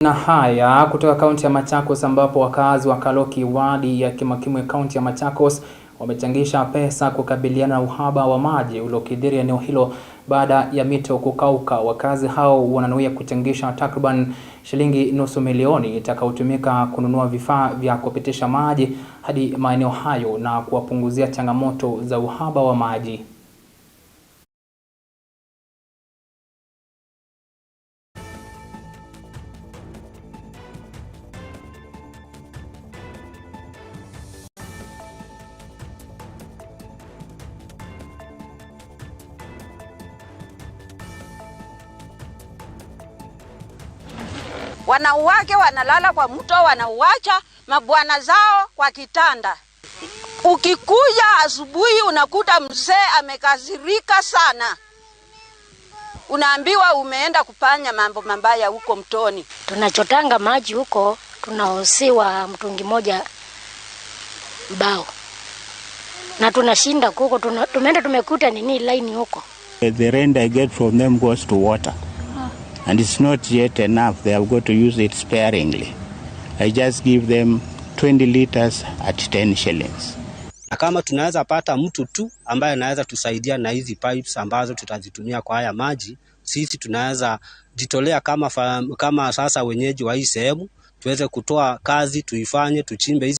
Na haya kutoka kaunti ya Machakos ambapo wakazi wa Kaloki wadi ya Kimakimwe kaunti ya Machakos wamechangisha pesa kukabiliana na uhaba wa maji uliokithiri eneo hilo baada ya mito kukauka. Wakazi hao wananuia kuchangisha takriban shilingi nusu milioni itakayotumika kununua vifaa vya kupitisha maji hadi maeneo hayo na kuwapunguzia changamoto za uhaba wa maji. Wanawake wanalala kwa mto, wanauacha mabwana zao kwa kitanda. Ukikuja asubuhi unakuta mzee amekasirika sana. Unaambiwa umeenda kufanya mambo mabaya huko mtoni. Tunachotanga maji huko, tunausiwa mtungi moja mbao. Na tunashinda huko, tumeenda tumekuta nini line huko. The rent I get from them goes to water. And it's not yet enough. They have got to use it sparingly. I just give them 20 liters at 10 shillings. Kama tunaweza pata mtu tu ambaye anaweza tusaidia na hizi pipes ambazo tutazitumia kwa haya maji, sisi tunaweza jitolea kama sasa wenyeji wa hii sehemu tuweze kutoa kazi, tuifanye, tuchimbe hizi